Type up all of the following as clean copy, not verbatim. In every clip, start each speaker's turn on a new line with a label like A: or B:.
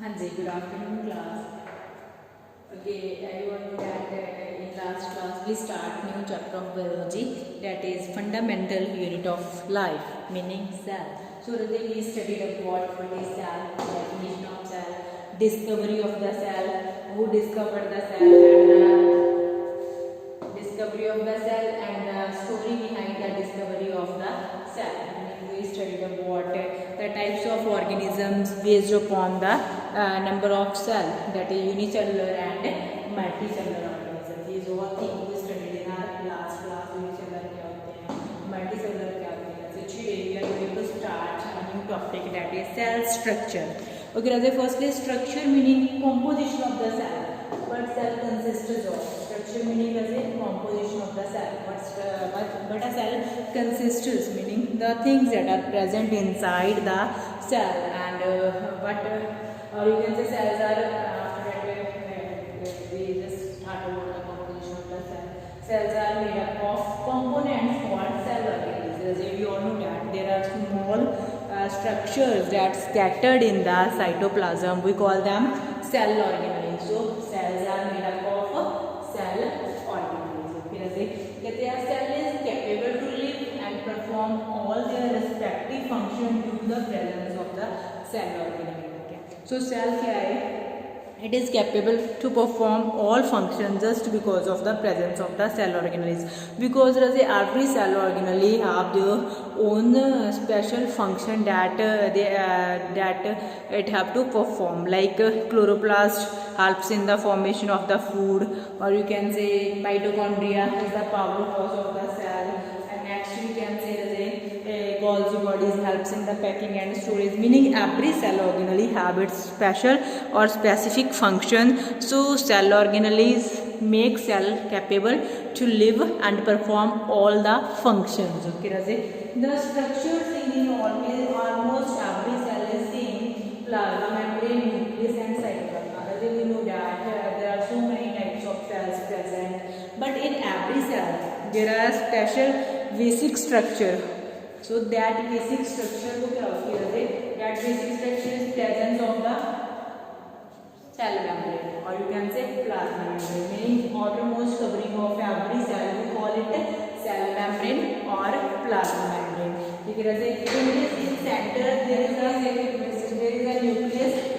A: Hanji, good afternoon, class. Okay, everyone know that in last class we start new chapter of biology, that is fundamental unit of life, meaning cell. So today we studied about what is cell, definition of cell, discovery of the cell, who discovered the cell, and discovery of the cell and the story behind the discovery of the cell. And we studied about the types of organisms based upon the number of cell, that is unicellular and multicellular organism. These all things we studied in our last class. Unicellular क्या होते हैं, multicellular क्या होते हैं. So today we are going to start a new topic, that is cell structure. Okay, as a firstly structure meaning composition of the cell. What cell consists of? Structure meaning as a composition of the cell. What a cell consists, meaning the things that are present inside the cell, and or you can say cells are we just start about the composition of the cell. Cells are made up of components called cell organelles. As we all know that there are small structures that scattered in the cytoplasm. We call them cell organelles. So cells are made up of cell organelles. Okay, a cell is capable to live and perform all their respective functions due to the presence of the cell organelle. Okay. So cell क्या है? It is capable to perform all functions just because of the presence of the cell organelles. Because every cell organelle have their own special function that it have to perform. Like chloroplast helps in the formation of the food, or you can say mitochondria is the power cause of the cell. And next we can say Golgi bodies helps in the packing and storage, meaning every cell organelle have its special or specific function. So cell organelles make cell capable to live and perform all the functions. Okay, the structure seen in almost every cell is seen: plasma membrane, nucleus, and cytoplasm. We know that there are so many types of cells present, but in every cell there are special basic structure. So that basic structure को क्या होती है? That basic structure is presence of the cell membrane, or you can say plasma membrane, meaning outermost covering of every cell. We call it cell membrane or plasma membrane. ठीक है? In center there is a nucleus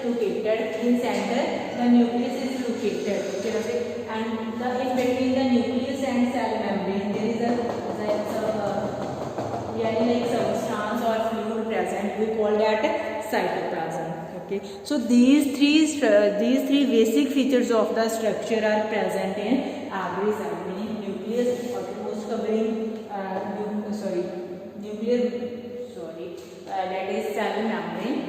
A: located. In center the nucleus is located. ठीक है? And in between the nucleus and cell membrane there is a like substance or fluid present. We call that cytoplasm. Okay, so these three basic features of the structure are present in every cell, meaning nucleus, outermost covering, that is cell membrane,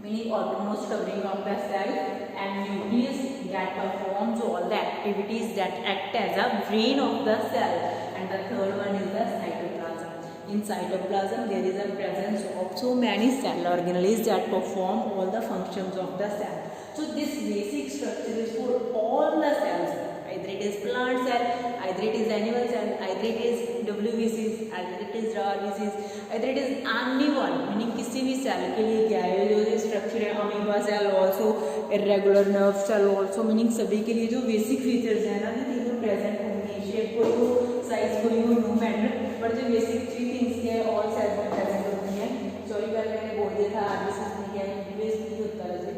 A: meaning outermost covering of the cell, and nucleus that performs all the activities that act as a brain of the cell, and the third one is the cytoplasm. In cytoplasm there is a presence of so many cell organelles that perform all the functions of the cell. So this basic structure is for all the cells, either it is plant cell, either it is animal cell, either it is WBCs, either it is RBCs, either it is anyone, meaning किसी भी cell के लिए क्या है जो structure है. Amoeba cell also, irregular nerve cell also, meaning सभी के लिए जो basic features है ना, ये तीनों present होंगे. Shape कोई हो, size कोई हो, no matter, but जो basic three things के all cells में present होती हैं. Sorry पहले मैंने बोल दिया था RBC नहीं क्या है, base नहीं होता वैसे.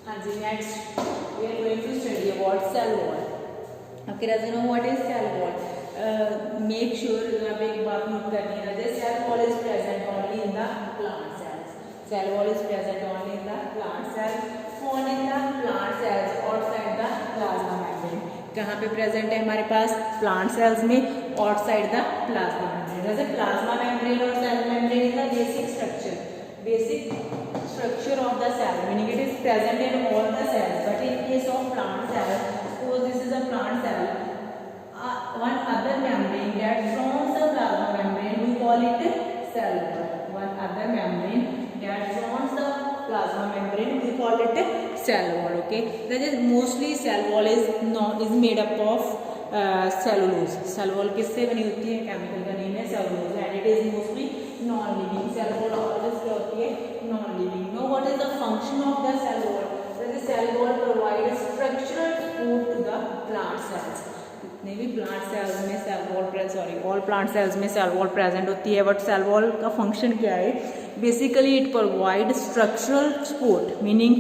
A: हाँ जी, next we are going to study about cell wall. Okay, does you know what is cell wall? Make sure आप एक बात नोट करनी है. The cell wall is present only in the plant cells. Cell wall is present only in the plant cells. Found in the plant cells outside the plasma membrane. कहाँ पे present है हमारे पास? प्लांट सेल्स में, outside the plasma membrane. जैसे plasma membrane और cell membrane is the basic structure of the cell, meaning it is present in all the cells. But in case of plant cell, suppose this is a plant cell, one other membrane that surrounds the plasma membrane, we call it cell wall. One other membrane that surrounds the plasma membrane, we call it cell wall. Okay, that is mostly cell wall is made up of cellulose. Cell wall किससे बनी होती है? Chemical का name है cellulose, and it is mostly non-living. Cell wall always क्या होती है? Non-living. Now what is the plant cells, जितने भी प्लांट सेल्स में cell wall all plant cells में सेल वॉल प्रेजेंट होती है. बट सेल वॉल का फंक्शन क्या है? Basically it provide structural support, meaning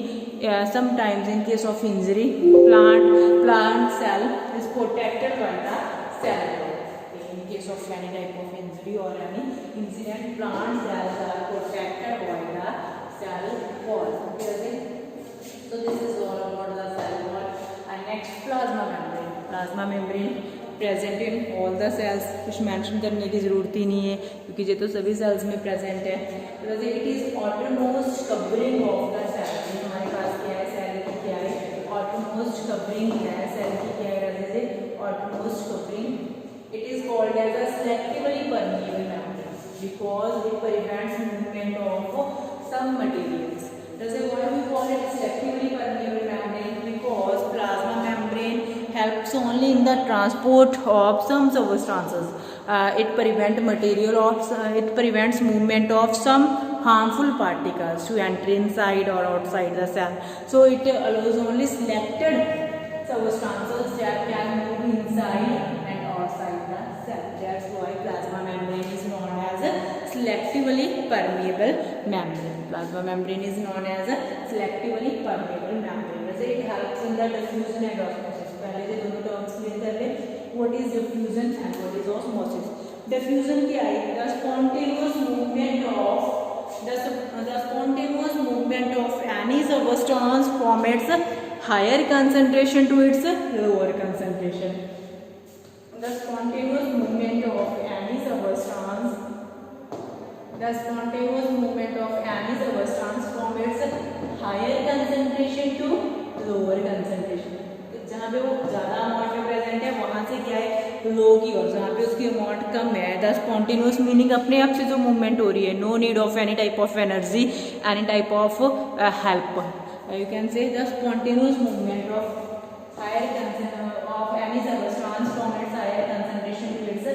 A: sometimes in case of injury plant cell is protected by the cell wall. In case of any type of injury or any incident, plant cells are protected by the cell wall. Okay, so this is all about the cell wall. And next, plasma membrane. Plasma membrane present in all the cells, कुछ mention करने की ज़रूरत ही नहीं है क्योंकि ये तो सभी सेल्स में प्रेजेंट है. It is outermost covering of the cell. हमारे पास क्या है? सेल की क्या है? आउटरमोस्ट कवरिंग है. सेल की क्या है? जैसे outermost covering. It is called as a selectively permeable membrane because it prevents movement of some materials. जैसे why we call it selectively permeable membrane? Because plasma membrane helps only in the transport of some substances. It prevents movement of some harmful particles to enter inside or outside the cell. So it allows only selected substances that can move inside and outside the cell. That's why plasma membrane is known as a selectively permeable membrane. Plasma membrane is known as a selectively permeable membrane. It helps in the diffusion and osmosis. पहले से दोनों terms clear कर ले. What is diffusion and what is osmosis? Diffusion क्या है? The spontaneous movement of any substance from its higher concentration to its lower concentration. The spontaneous movement of any substance from its higher concentration to lower concentration. जहाँ पे वो ज़्यादा amount में present है वहाँ से क्या है? लो की ओर. जहाँ पे उसकी अमाउंट कम है, द स्पॉन्टेनियस मीनिंग अपने आप से जो मूवमेंट हो रही है, no need of any type of energy, any type of help. You can say the spontaneous movement of any substance from its higher concentration to its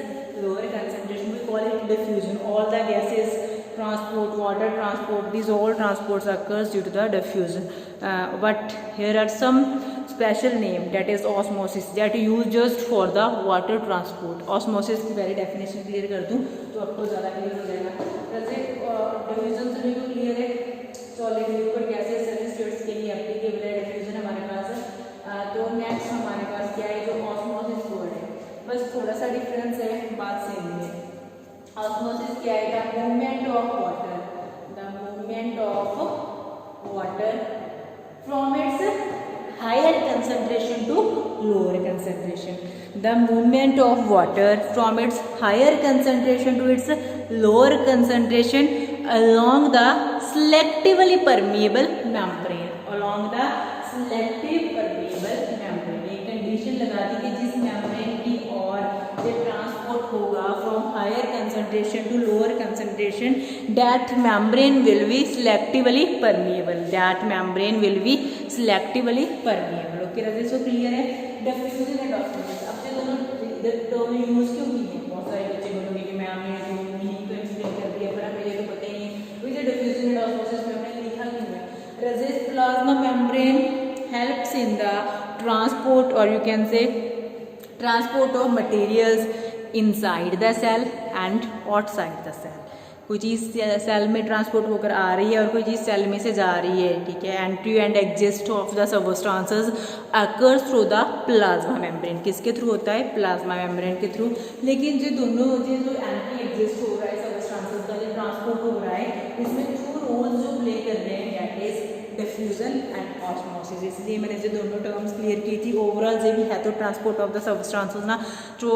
A: lower concentration. We call it diffusion. All the gases transport, water transport, these all transports occurs due to the diffusion. But here are some special name, that is osmosis, that used just for the water transport. Osmosis की पहले definition clear कर दूँ तो आपको ज़्यादा clear हो जाएगा. जैसे diffusion से भी clear है, solid liquid gases सभी states के लिए applicable है diffusion हमारे पास. तो next हमारे पास क्या है? जो osmosis word है, बस थोड़ा सा difference है, बात सेम है. Osmosis क्या है? The movement of water from its higher concentration to lower concentration. The movement of water from its higher concentration to its lower concentration along the selectively permeable membrane. एक condition लगा दी कि जिस membrane की ओर ये transport होगा from higher concentration to lower concentration, that membrane will be selectively permeable. Okay Rajesh, so clear है. Diffusion and osmosis. अब से दोनों टर्म यूज क्यों की है? बहुत सारे बच्चे बोलेंगे कि मैम ने जो मीनिंग तो एक्सप्लेन कर दिया पर मुझे तो पता ही नहीं विद डिफ्यूजन एंड ऑस्मोसिस में हमने लिखा क्यों है? Rajesh, plasma membrane helps in the transport, or you can say transport of materials inside the cell and outside the cell. कोई चीज़ सेल में ट्रांसपोर्ट होकर आ रही है और कोई चीज़ सेल में से जा रही है. ठीक है. Entry and exist of the substances occurs through the plasma membrane. किसके थ्रू होता है? प्लाज्मा मेम्ब्रेन के थ्रू. लेकिन जो दोनों जो एंट्री एग्जिस्ट हो रहा है सबस्टेंसेस का, जो ट्रांसपोर्ट हो रहा है, इसमें टू रोल्स जो प्ले कर रहे हैं, that is diffusion and osmosis. इसलिए मैंने जो दोनों टर्म्स क्लियर की थी. ओवरऑल जो भी है तो ट्रांसपोर्ट ऑफ द सबस्टेंसेस ना, जो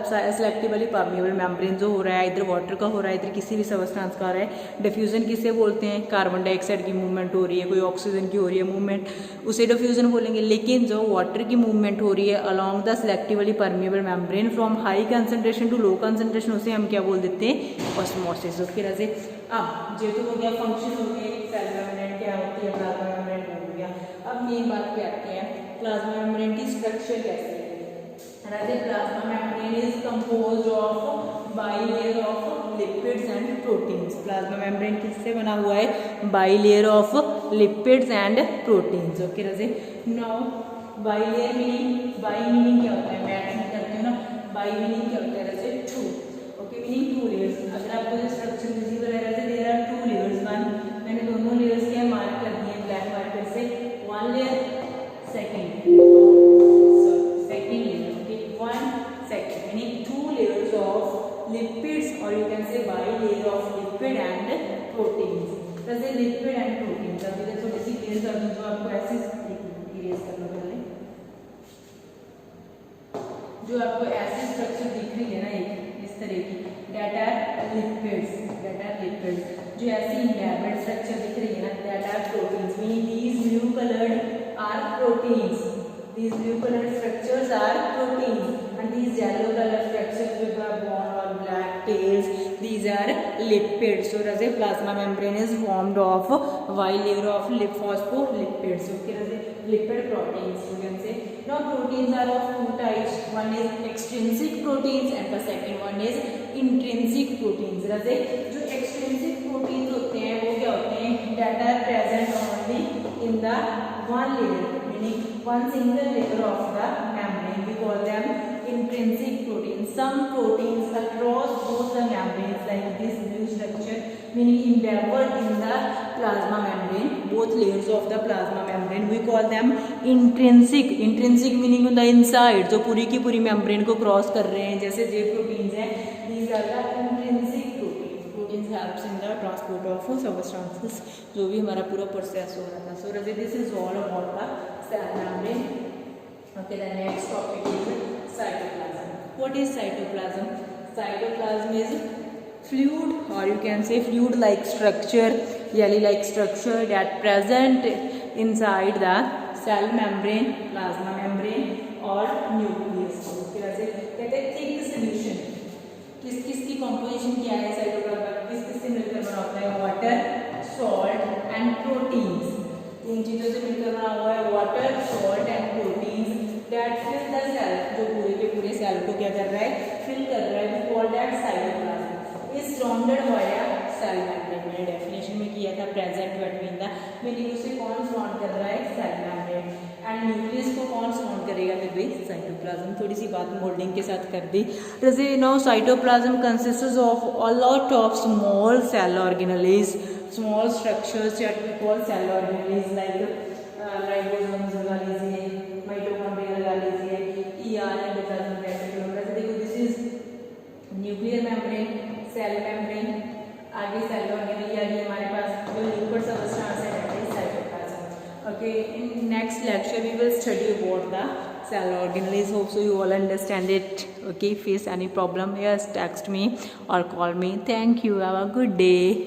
A: सेलेक्टिवली परमिएबल मेम्ब्रेन जो हो रहा है, इधर वाटर का हो रहा है, इधर किसी भी सबस्टेंस का हो रहा है. डिफ्यूजन किसे बोलते हैं? कार्बन डाइऑक्साइड की मूवमेंट हो रही है, कोई ऑक्सीजन की हो रही है मूवमेंट, उसे डिफ्यूजन बोलेंगे. लेकिन जो वाटर की मूवमेंट हो रही है along the selectively permeable membrane from high concentration to low concentration, उसे हम क्या बोल देते हैं? ऑस्मोसिस. ओके राजे, अब जेहेतु हो गया फंक्शन हो गया, सेल मेम्ब्रेन क्या होती है, प्लाज्मा मेम्ब्रेन हो गया. अब मेन बात पे आते हैं, प्लाज्मा मेम्ब्रेन की स्ट्रक्चर कैसी है. Raje, plasma membrane is composed of bilayer of lipids and proteins. Plasma membrane किससे बना हुआ है? Bilayer of lipids and proteins. Okay Raje, now bilayer meaning, bi meaning क्या होता है, मैथ में करते हो ना, बाई मीनिंग क्या होता है, जैसे two, okay meaning two layers. अगर आपको जो स्ट्रक्चर विजिबल है जैसे there are two layers, one, मैंने दोनों लेयर्स क्या मार्क कर दिए ब्लैक मार्कर से, one layer, second layer, okay one second, meaning two layers of lipids, और you can say bi layer of lipid and proteins, जैसे लिपिड एंड प्रोटीन्स। अभी तो थोड़ी सी क्लियर कर दूं, जो आपको ऐसे इरेज करना पहले, जो आपको ऐसी स्ट्रक्चर दिख रही है ना एक इस तरह की, दैट आर लिपिड्स, जो ऐसी इनलैबोरेट स्ट्रक्चर दिख रही है ना, that are proteins, meaning these blue coloured are proteins, these blue colored structures are proteins, and these yellow colored structures with the bond or black tails, these are lipids. So as a plasma membrane is formed of wide layer of phospholipids, okay, as a lipid proteins you can say. Now proteins are of two types, one is extrinsic proteins and the second one is intrinsic proteins. as a जो extrinsic proteins होते हैं वो क्या होते हैं, that are present only in the one layer, meaning one single layer of the membrane, we call them intrinsic proteins. Some proteins across both the membranes like this blue structure, meaning embedded in the plasma membrane, both layers of the plasma membrane, we call them intrinsic. Intrinsic meaning on the inside, जो पूरी की पूरी membrane को cross कर रहे हैं, जैसे ये प्रोटीन्स हैं, these are the intrinsic proteins. Proteins helps in the transport of substances, जो भी हमारा पूरा प्रोसेस हो रहा था. So this is all about the cell membrane. Okay, the next topic is cytoplasm. What is cytoplasm? Cytoplasm is fluid, or you can say fluid like structure, jelly like structure that present inside the cell membrane, plasma membrane or nucleus. Okay, वैसे कहते हैं thick solution. किसकी composition क्या है cytoplasm, किस से मिलकर बना होता है, water, salt and proteins. इन चीजों से मिलकर बना हुआ है water, salt and proteins, that fill the cell, जो पूरे के पूरे सेल को क्या कर रहा है, फिल कर रहा है, we call that cytoplasm, is surrounded by a cell membrane. मैंने डेफिनेशन में किया था प्रेजेंट बिटवीन द, मीनिंग उसे कौन सराउंड कर रहा है, सेल मेम्ब्रेन, एंड न्यूक्लियस को कौन सराउंड करेगा, मेरे भाई साइटोप्लाज्म. थोड़ी सी बात मोल्डिंग के साथ कर दी. जैसे now cytoplasm consists of a lot of small cell organelles, small structures that we call cell organelles, like ribosomes लगा लीजिए, mitochondria लगा लीजिए, ER एंडोप्लाज्मिक रेटिकुलम. वैसे देखो this is nuclear membrane, cell membrane, आगे सेल ऑर्गेनेल, आगे हमारे पास जो लिपिड सबस्टेंस है that is cytoplasm. Okay, in next lecture we will study about the cell organelles. Hope so you all understand it. Okay, face any problem, yes, text me or call me. Thank you, have a good day.